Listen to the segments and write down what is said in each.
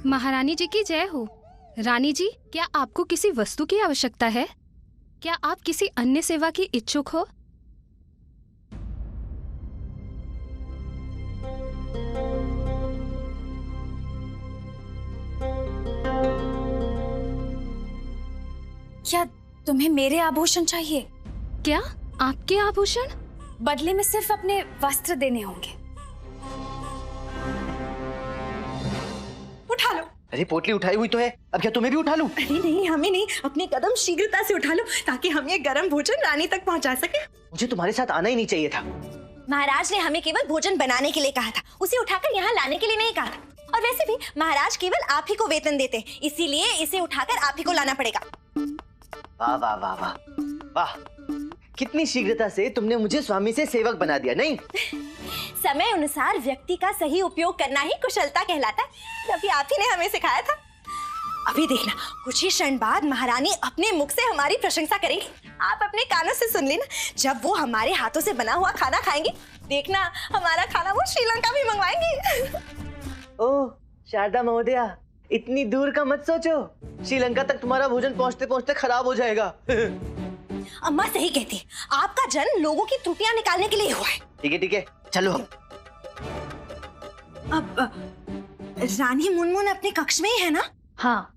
महारानी जी की जय हो। रानी जी, क्या आपको किसी वस्तु की आवश्यकता है? क्या आप किसी अन्य सेवा की इच्छुक हो? क्या तुम्हें मेरे आभूषण चाहिए? क्या आपके आभूषण? बदले में सिर्फ अपने वस्त्र देने होंगे। उठा लो। अरे पोटली उठाई हुई तो है, अब क्या तुम्हें भी उठा लूं? अरे नहीं, हमें नहीं, अपने कदम शीघ्रता से उठा लो ताकि हम ये गर्म भोजन रानी तक पहुंचा सके। मुझे तुम्हारे साथ आना ही नहीं चाहिए था। महाराज ने हमें केवल भोजन बनाने के लिए कहा था, उसे उठाकर यहाँ लाने के लिए नहीं कहा था। और वैसे भी महाराज केवल आप ही को वेतन देते हैं, इसीलिए इसे उठाकर आप ही को लाना पड़ेगा। वाह वाह वाह वाह वाह, कितनी शीघ्रता से तुमने मुझे स्वामी से सेवक बना दिया। नहीं, समय अनुसार व्यक्ति का सही उपयोग करना ही कुशलता कहलाता है। अभी आप ही ने हमें सिखाया था। अभी देखना, कुछ ही क्षण बाद महारानी अपने मुख से हमारी प्रशंसा करेगी। आप अपने कानों से सुन लेना। जब वो हमारे हाथों से बना हुआ खाना खाएंगे, देखना हमारा खाना वो श्रीलंका भी मंगवाएंगे। ओह शारदा महोदया, इतनी दूर का मत सोचो। श्रीलंका तक तुम्हारा भोजन पहुंचते पहुंचते खराब हो जाएगा। अम्मा सही कहती है, आपका जन्म लोगों की त्रुटियां निकालने के लिए हुआ है। ठीक है, चलो। अब रानी मुनमुन अपने कक्ष में ही है ना? हाँ,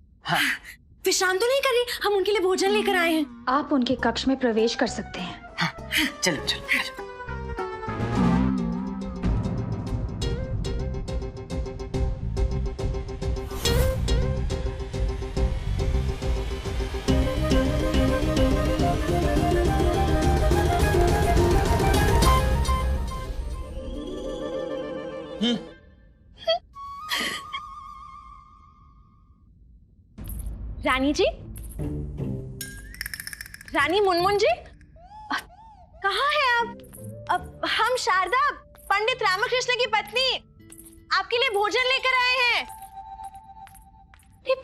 विश्राम तो नहीं कर रही? हम उनके लिए भोजन लेकर आए हैं। आप उनके कक्ष में प्रवेश कर सकते हैं। चलो चलो चलो। रानी जी, रानी मुनमुन जी, कहाँ हैं आप? अब हम शारदा, पंडित रामकृष्ण की पत्नी, आपके लिए भोजन लेकर आए हैं। ये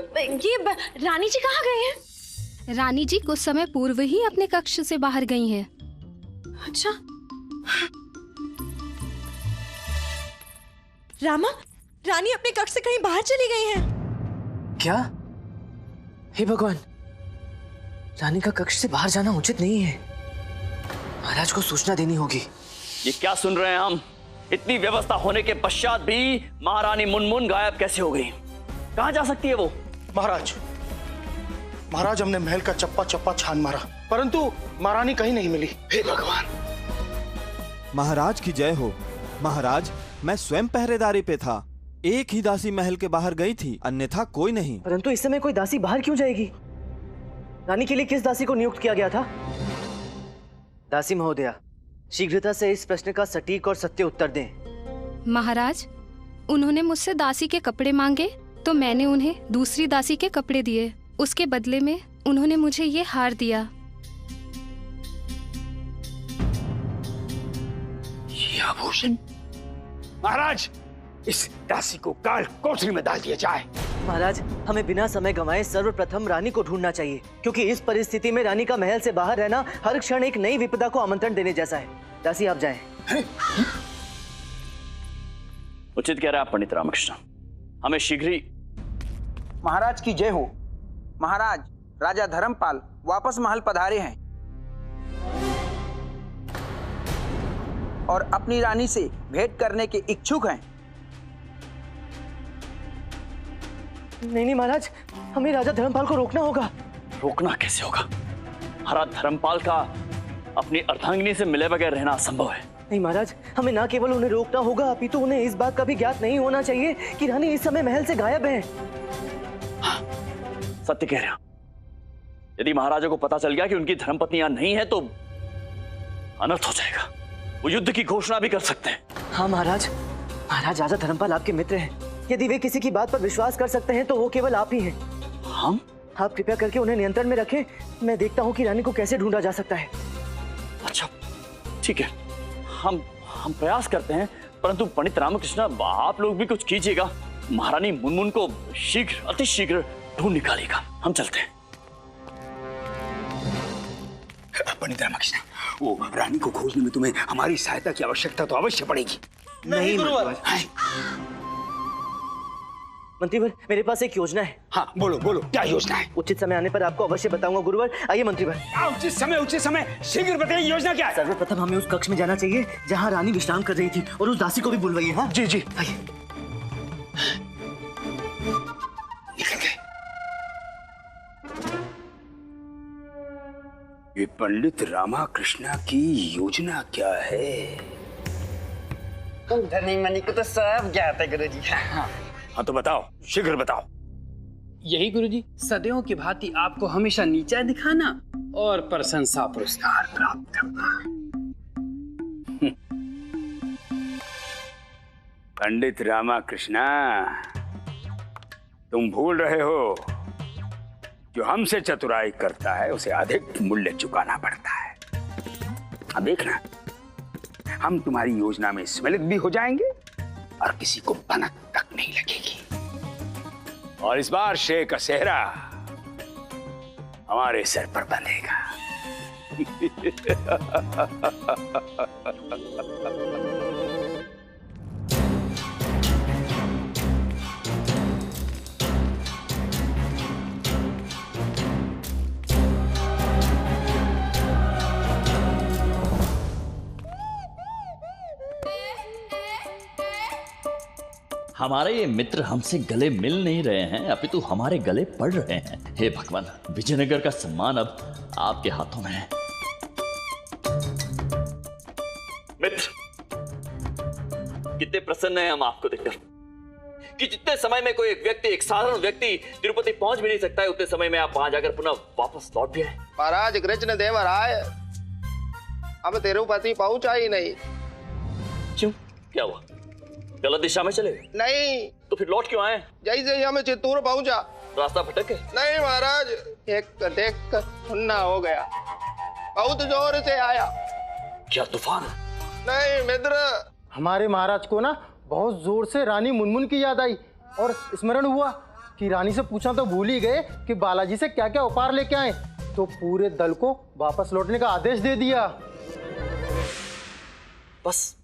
रानी जी कहाँ गए हैं? रानी जी कुछ समय पूर्व ही अपने कक्ष से बाहर गई हैं। अच्छा, रामा, रानी अपने कक्ष से कहीं बाहर चली गई हैं। क्या? हे भगवान, रानी का कक्ष से बाहर जाना उचित नहीं है। महाराज को सूचना देनी होगी। ये क्या सुन रहे हैं हम? इतनी व्यवस्था होने के पश्चात भी महारानी मुनमुन गायब कैसे हो गई? कहाँ जा सकती है वो? महाराज हमने महल का चप्पा चप्पा छान मारा, परंतु महारानी कहीं नहीं मिली। हे भगवान। महाराज की जय हो। महाराज, मैं स्वयं पहरेदारी पे था। एक ही दासी महल के बाहर गई थी, अन्यथा कोई नहीं। परंतु इस समय कोई दासी बाहर क्यों जाएगी? रानी के लिए किस दासी को नियुक्त किया गया था? दासी महोदया, शीघ्रता से इस प्रश्न का सटीक और सत्य उत्तर दें। महाराज, उन्होंने मुझसे दासी के कपड़े मांगे तो मैंने उन्हें दूसरी दासी के कपड़े दिए। उसके बदले में उन्होंने मुझे ये हार दिया। ये आभूषण? महाराज, इस दासी को काल कोठरी में डाल दिया जाए। महाराज, हमें बिना समय गंवाए सर्वप्रथम रानी को ढूंढना चाहिए, क्योंकि इस परिस्थिति में रानी का महल से बाहर रहना हर क्षण एक नई विपदा को आमंत्रण देने जैसा है। दासी आप जाएं। उचित कह रहे आप पंडित रामकृष्ण, हमें शीघ्र ही। महाराज की जय हो। महाराज, राजा धर्मपाल वापस महल पधारे हैं और अपनी रानी से भेंट करने के इच्छुक हैं। नहीं महाराज, हमें राजा धर्मपाल को रोकना होगा। रोकना कैसे होगा? महाराज धर्मपाल का अपनी अर्धांगिनी से मिले बगैर रहना असंभव है। नहीं महाराज, हमें न केवल उन्हें रोकना होगा, अपितु उन्हें इस बात का भी ज्ञात नहीं होना चाहिए कि रानी इस समय महल से गायब है। हाँ, सत्य कह रहे हैं। यदि महाराजा को पता चल गया कि उनकी धर्मपत्नी यहाँ नहीं है तो अनर्थ हो जाएगा। वो युद्ध की घोषणा भी कर सकते हैं। हाँ महाराज, राजा धर्मपाल आपके मित्र हैं। यदि वे किसी की बात पर विश्वास कर सकते हैं तो वो केवल आप ही हैं। हम? आप कृपया करके उन्हें नियंत्रण में रखें। मैं देखता हूँ कि रानी को कैसे ढूंढा जा सकता है। अच्छा, ठीक है, हम प्रयास करते हैं, परंतु पंडित रामकृष्ण आप लोग भी कुछ कीजिएगा। महारानी मुनमुन को शीघ्र, अति शीघ्र ढूंढ निकालेगा। हम चलते हैं। पंडित रामकृष्ण, वो रानी को खोजने में तुम्हें हमारी सहायता की आवश्यकता तो अवश्य पड़ेगी। नहीं गुरुवर। मंत्रीवर, मेरे पास एक योजना है। हाँ बोलो बोलो, क्या योजना है? उचित समय आने पर आपको अवश्य बताऊंगा गुरुवर। आइए मंत्रीवर। उचित समय, शीघ्र बताइए योजना क्या है? सर्वप्रथम हमें उस कक्ष में जाना चाहिए जहाँ रानी विश्राम कर रही थी, और उस दासी को भी बुलवाइए। हाँ जी जी, आइए। ये पंडित रामाकृष्णा की योजना क्या है? धनी मनी को तो सब ज्ञात है गुरुजी। हाँ तो बताओ, शीघ्र बताओ। यही गुरुजी, सदैव की भांति आपको हमेशा नीचा दिखाना और प्रशंसा पुरस्कार प्राप्त करना। पंडित रामाकृष्णा, तुम भूल रहे हो, जो हमसे चतुराई करता है उसे अधिक मूल्य चुकाना पड़ता है। अब देखना, हम तुम्हारी योजना में सम्मिलित भी हो जाएंगे और किसी को भनक तक नहीं लगेगी। और इस बार शेर का सेहरा हमारे सर पर बंधेगा। हमारे ये मित्र हमसे गले मिल नहीं रहे हैं, अपितु हमारे गले पड़ रहे हैं। हे भगवान, विजयनगर का सम्मान अब आपके हाथों में है। मित्र, कितने प्रसन्न हैं हम आपको देखकर कि जितने समय में कोई एक साधारण व्यक्ति तिरुपति पहुंच भी नहीं सकता है, उतने समय में आप वहां जाकर पुनः वापस लौट भी आए। महाराज कृष्ण देवराय, अब तिरुपति पहुंचा ही नहीं। क्यों, क्या हुआ? गलत दिशा में चले गए? नहीं। तो फिर लौट क्यों आए? जैसे ही हमें चित्तूर पहुंचा, रास्ता भटक गए? नहीं महाराज, एक देख कर सुनना हो गया, बहुत जोर से आया। क्या तूफान? नहीं मित्र, हमारे महाराज को ना बहुत जोर से रानी मुनमुन की याद आई, और स्मरण हुआ कि रानी से पूछा तो भूल ही गए कि बालाजी से क्या क्या उपहार लेके आए, तो पूरे दल को वापस लौटने का आदेश दे दिया। बस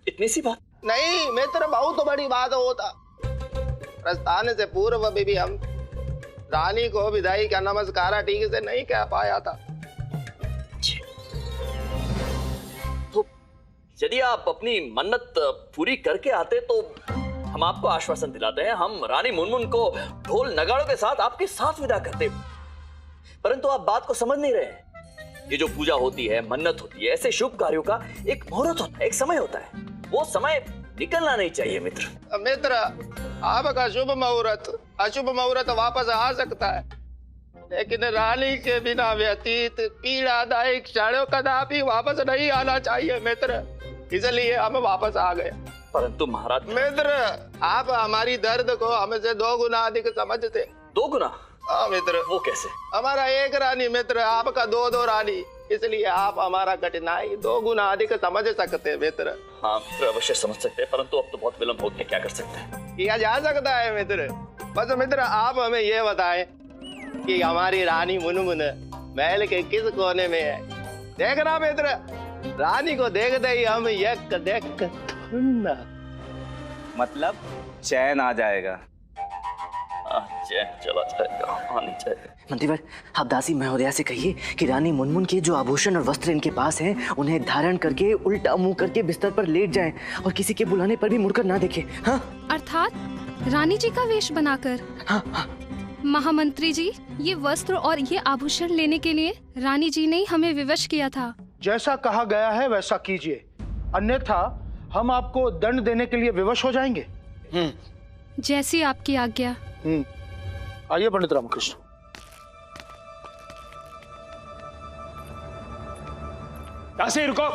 इतनी सी बात? नहीं मित्र, बहुत बड़ी बात होता। प्रस्थान से पूर्व भी हम रानी को विदाई का नमस्कार ठीक से नहीं कह पाया था। तो यदि आप अपनी मन्नत पूरी करके आते तो हम आपको आश्वासन दिलाते हैं, हम रानी मुनमुन को ढोल नगाड़ों के साथ आपके साथ विदा करते। परंतु आप बात को समझ नहीं रहे। ये जो पूजा होती है, मन्नत होती है, ऐसे शुभ कार्यों का एक मुहूर्त होता है, एक समय होता है। वो समय निकलना नहीं चाहिए मित्र। मित्र, आपका शुभ मुहूर्त अशुभ मुहूर्त वापस आ सकता है, लेकिन रानी के बिना व्यतीत पीड़ादायक क्षणों कदापि वापस नहीं आना चाहिए मित्र। इसलिए हम वापस आ गए। परंतु महाराज। मित्र, आप हमारी दर्द को हमसे 2 गुना अधिक समझते। 2 गुना? हाँ मित्र। वो कैसे? हमारा एक रानी मित्र, आपका 2 रानी, इसलिए आप हमारा कठिनाई 2 गुना अधिक समझ सकते मित्र। हाँ मित्र, अवश्य समझ सकते हैं, परंतु अब तो बहुत विलंब हो गया, क्या कर सकते हैं? किया जा सकता है मित्र। बस मित्र, आप हमें ये बताएं कि हमारी रानी मुनमुन महल के किस कोने में है। देखना मित्र, रानी को देखते ही हम एक देख मतलब चैन आ जाएगा। चला जाएगा, आनी चाहिए। मंत्रीवर, आप दासी महोदया से कहिए कि रानी मुनमुन के जो आभूषण और वस्त्र इनके पास हैं, उन्हें धारण करके उल्टा मुंह करके बिस्तर पर लेट जाएं और किसी के बुलाने पर भी मुड़कर ना देखें। हाँ? अर्थात रानी जी का वेश बनाकर? हाँ, हाँ। महामंत्री जी, ये वस्त्र और ये आभूषण लेने के लिए रानी जी ने हमें विवश किया था। जैसा कहा गया है वैसा कीजिए, अन्यथा हम आपको दंड देने के लिए विवश हो जाएंगे। जैसी आपकी आज्ञा। आइए पंडित रामकृष्ण। दासी रुको।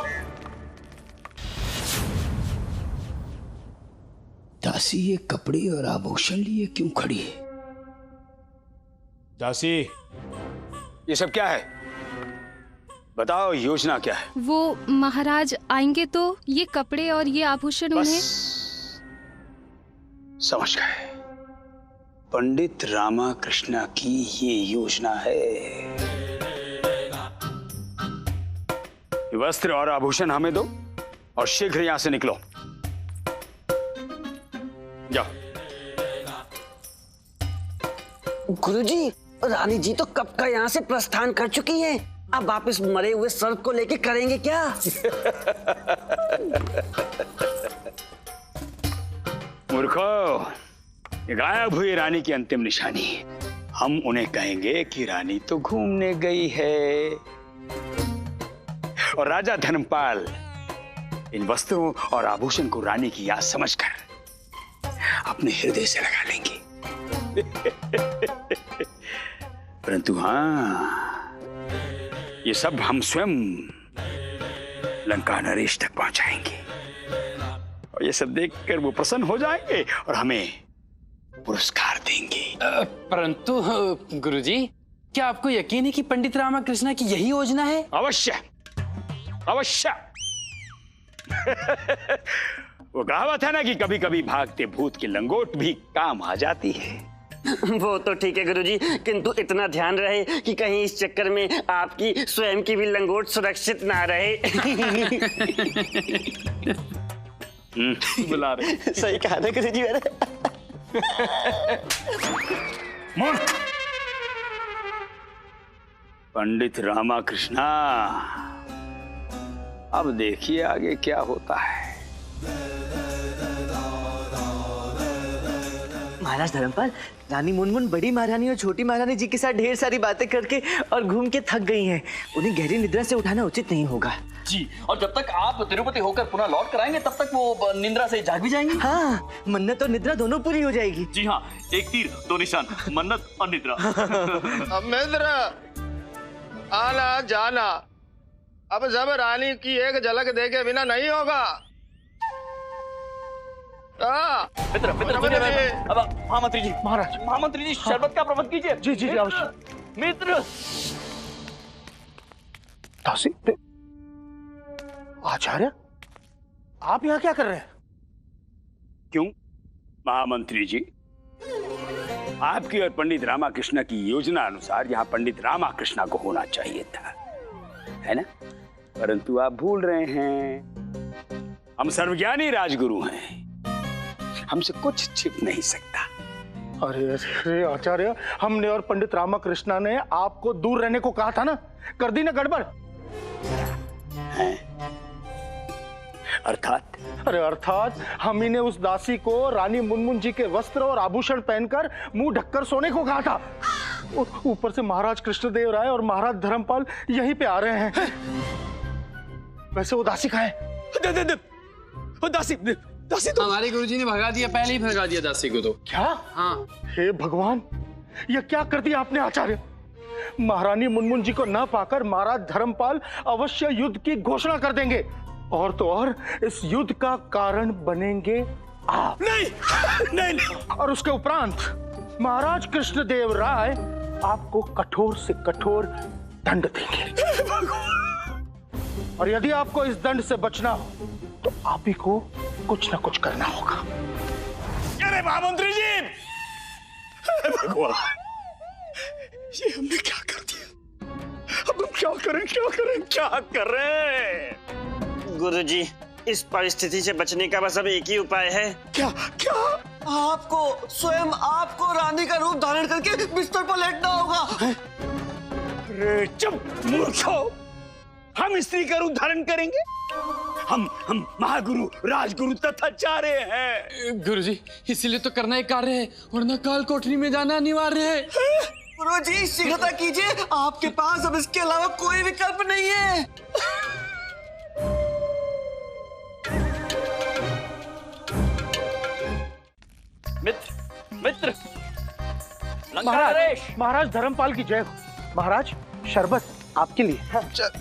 दासी ये कपड़े और आभूषण लिए क्यों खड़ी है? दासी, ये सब क्या है? बताओ, योजना क्या है? वो महाराज आएंगे तो ये कपड़े और ये आभूषण उन्हें। समझ गए, पंडित रामाकृष्णा की ये योजना है। वस्त्र और आभूषण हमें दो और शीघ्र यहां से निकलो। जाओ। गुरुजी, रानी जी तो कब का यहाँ से प्रस्थान कर चुकी हैं। अब वापस मरे हुए सर्प को लेके करेंगे क्या? मूर्खो, ये गायब हुई रानी की अंतिम निशानी। हम उन्हें कहेंगे कि रानी तो घूमने गई है, और राजा धर्मपाल इन वस्त्रों और आभूषण को रानी की याद समझकर अपने हृदय से लगा लेंगे। परंतु हाँ, ये सब हम स्वयं लंका नरेश तक पहुंचाएंगे, और ये सब देखकर वो प्रसन्न हो जाएंगे और हमें पुरस्कार देंगे। परंतु गुरुजी, क्या आपको यकीन है कि पंडित रामाकृष्ण की यही योजना है? अवश्य, अवश्य। वो कहावत है ना कि कभी कभी भागते भूत की लंगोट भी काम आ जाती है। वो तो ठीक है गुरुजी, किंतु इतना ध्यान रहे कि कहीं इस चक्कर में आपकी स्वयं की भी लंगोट सुरक्षित ना रहे। बुला रहे। सही कहा ना गुरुजी मैंने। पंडित रामाकृष्णा, अब देखिए आगे क्या होता है। महाराज धर्मपाल, रानी मुनमुन बड़ी महारानी और छोटी महारानी जी के साथ ढेर सारी बातें करके और घूम के थक गई हैं। उन्हें गहरी निद्रा से उठाना उचित नहीं होगा। जी, और जब तक आप तिरुपति होकर पुनः लौट कर आएंगे तब तक वो निद्रा से जाग भी जाएंगी। हाँ, मन्नत और निद्रा दोनों पूरी हो जाएगी। जी हाँ, एक तीर दो निशान, मन्नत और निद्रा। अमृंद्र, आना जाना अब जब रानी की एक झलक देखे बिना नहीं होगा। मित्र, अब महामंत्री जी, महामंत्री जी, शरबत का प्रबंध कीजिए। जी जी अवश्य। मित्र, दासी, आचार्य, आप यहाँ क्या कर रहे हैं? क्यों महामंत्री जी, आपकी और पंडित रामाकृष्ण की योजना अनुसार यहाँ पंडित रामाकृष्ण को होना चाहिए था, है ना? परंतु आप भूल रहे हैं, हम सर्वज्ञानी राजगुरु हैं, हमसे कुछ छिप नहीं सकता। अरे अरे आचार्य, हमने और पंडित रामाकृष्ण ने आपको दूर रहने को कहा था ना, कर दी ना गड़बड़। अर्थात? अरे अर्थात हम ही ने उस दासी को रानी मुनमुन जी के वस्त्र और आभूषण पहनकर मुंह ढककर सोने को कहा था। ऊपर से महाराज कृष्णदेव राय और महाराज धर्मपाल यहीं पे आ रहे हैं। वैसे वो दासी कहाँ है? वो दासी तो हमारे गुरुजी ने भगा दिया, पहले ही भगा दिया दासी को तो। क्या? हाँ। हे भगवान, ये क्या कर दिया आपने आचार्य? महारानी मुनमुन जी को न पाकर महाराज धर्मपाल अवश्य युद्ध की घोषणा कर देंगे, और तो और इस युद्ध का कारण बनेंगे आप। नहीं। और उसके उपरांत महाराज कृष्णदेव राय आपको कठोर से कठोर दंड देंगे, और यदि आपको इस दंड से बचना हो तो आप ही को कुछ न कुछ करना होगा। अरे महामंत्री जी, भगवान, ये हमने क्या कर दिया? अब हम क्या करें? गुरुजी, इस परिस्थिति से बचने का बस अब एक ही उपाय है। क्या? आपको स्वयं आपको रानी का रूप धारण करके बिस्तर पर लेटना होगा। अरे चुप मूर्खो, हम स्त्री का रूप धारण करेंगे? हम महागुरु, राजगुरु तथा चारे हैं। गुरुजी, इसीलिए तो करना एक कार्य है, वरना काल कोठरी में जाना अनिवार्य है। गुरुजी, शीघ्रता कीजिए, आपके पास अब इसके अलावा कोई विकल्प नहीं है। मित्र, महाराज धर्मपाल की जय हो। महाराज, शरबत आपके लिए।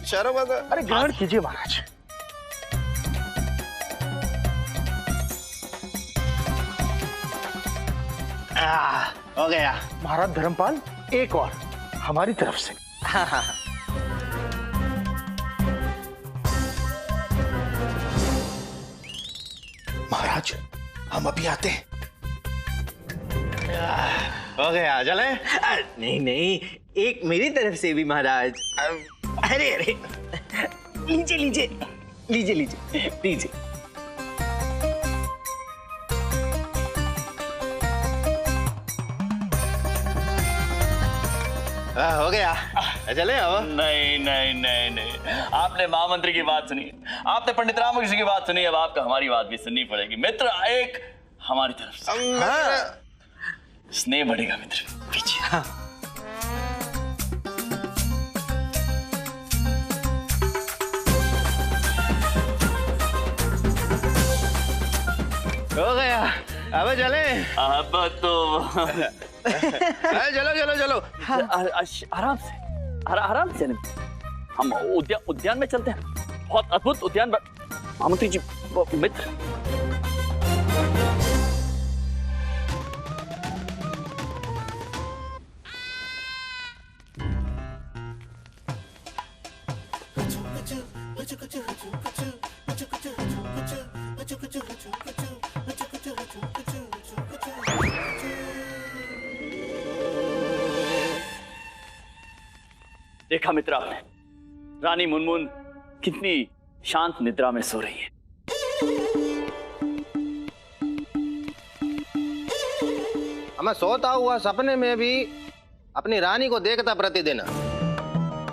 शरबत? अरे ग्रहण कीजिए महाराज। हो गया। महाराज धर्मपाल, एक और हमारी तरफ से। हाँ। महाराज, हम अभी आते हैं। हो गया, चले? नहीं, एक मेरी तरफ से भी महाराज। अरे लीजिए। हो गया, चले अब। नहीं नहीं नहीं नहीं, आपने महामंत्री की बात सुनी, आपने पंडित रामकृष्ण की बात सुनी, अब आपको हमारी बात भी सुननी पड़ेगी। मित्र एक हमारी तरफ से स्नेह बढ़ेगा मित्र। पीछे हो गया, अब चले। अब तो चलो चलो चलो, आराम से आराम से। हम उद्यान में चलते हैं, बहुत अद्भुत उद्यान। महामंत्री जी मित्र, देखा मित्र आपने, रानी मुनमुन कितनी शांत निद्रा में सो रही है। मैं सोता हुआ सपने में भी अपनी रानी को देखता प्रतिदिन,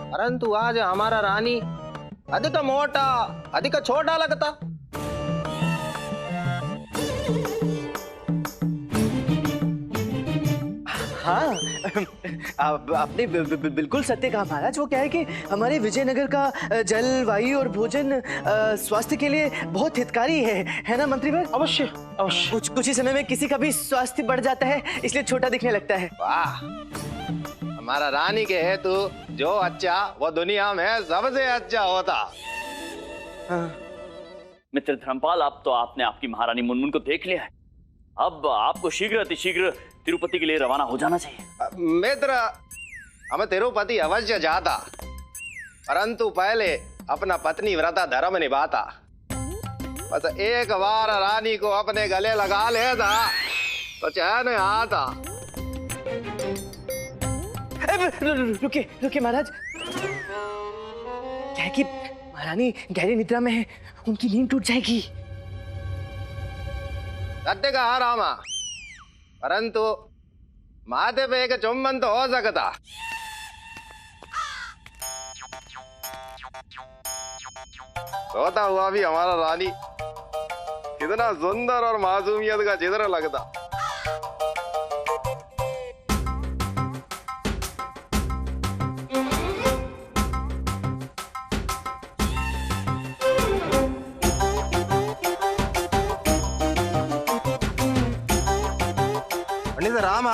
परंतु आज हमारा रानी अधिक मोटा अधिक छोटा लगता। हाँ, आपने बिल्कुल सत्य कहा महाराज। वो क्या है कि हमारे विजयनगर का जलवायु और भोजन स्वास्थ्य के लिए बहुत हितकारी है ना मंत्री भाई? अवश्य अवश्य। कुछ ही समय में किसी का भी स्वास्थ्य बढ़ जाता है, इसलिए छोटा दिखने लगता है। वाह, हमारा रानी के हेतु जो अच्छा वो दुनिया में सबसे अच्छा होता। हाँ। मित्र धर्मपाल, अब तो आपने आपकी महारानी मुनमुन को देख लिया है, अब आपको शीघ्र अतिशीघ्र तिरुपति के लिए रवाना हो जाना चाहिए। मित्र, हम तिरुपति अवश्य जाता, परंतु पहले अपना पत्नी व्रता धर्म निभाता। बस एक बार रानी को अपने गले लगा लेता तो चैन आता। रुके महाराज, क्या है कि महारानी गहरी निद्रा में है, उनकी नींद टूट जाएगी। सत्य कहा रामा, परंतु माथे पे एक चुम्बन तो हो सकता। सोता हुआ भी हमारा रानी कितना सुंदर और मासूमियत का चित्र लगता। रामा,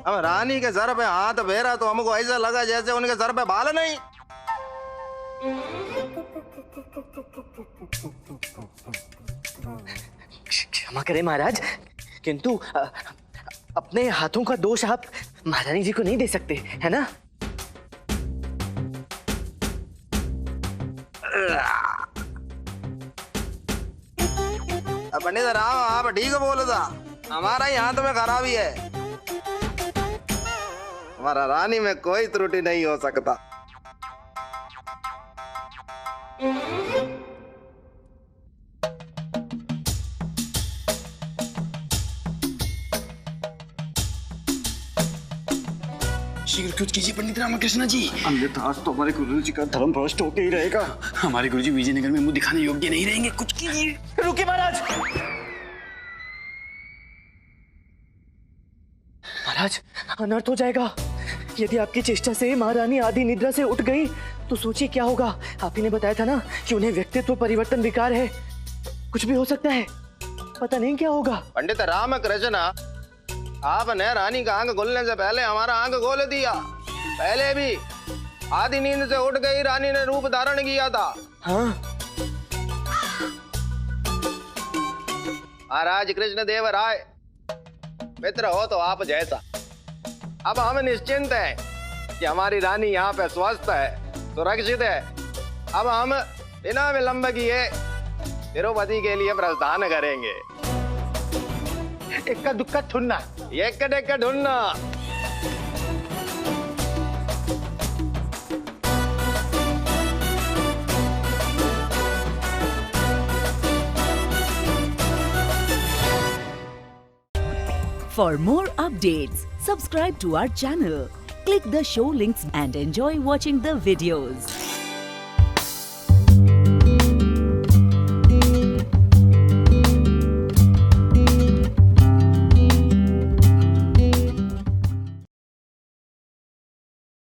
हम रानी के सर पे हाथ फेरा तो हमको ऐसा लगा जैसे उनके सर पे बाल नहीं। क्षमा करें महाराज, किंतु अपने हाथों का दोष आप महारानी जी को नहीं दे सकते, है ना? पंडित राम, आप ठीक बोल था, हमारा ही हाथ में खराबी है, हमारा रानी में कोई त्रुटि नहीं हो सकता। शीघ्र कुछ कीजिए पंडित रामकृष्ण जी, अन्यथा आज तो हमारे गुरु जी का धर्म भ्रष्ट होके ही रहेगा। हमारे गुरु जी विजयनगर में मुंह दिखाने योग्य नहीं रहेंगे, कुछ कीजिए। रुकिए महाराज, महाराज अनर्थ हो जाएगा। यदि आपकी चेष्टा से महारानी आधी निद्रा से उठ गई तो सोचिए क्या होगा। आप ही ने बताया था ना कि उन्हें व्यक्तित्व परिवर्तन विकार है, कुछ भी हो सकता है, पता नहीं क्या होगा। पंडित रामकृष्ण, आपने रानी का आंख खोलने से पहले हमारा आंख खोल दिया। पहले भी आधी नींद से उठ गई रानी ने रूप धारण किया था। हाँ, महाराज कृष्ण देव राय मित्र हो तो आप जैसा। अब हम निश्चिंत हैं कि हमारी रानी यहाँ पे स्वस्थ है, सुरक्षित है। अब हम बिना विलंब किए तिरुपति के लिए प्रस्थान करेंगे। इक्का दुक्का ठुन्ना, एक डेक्का ढूंढना। For more updates, subscribe to our channel, Click the show links and enjoy watching the videos.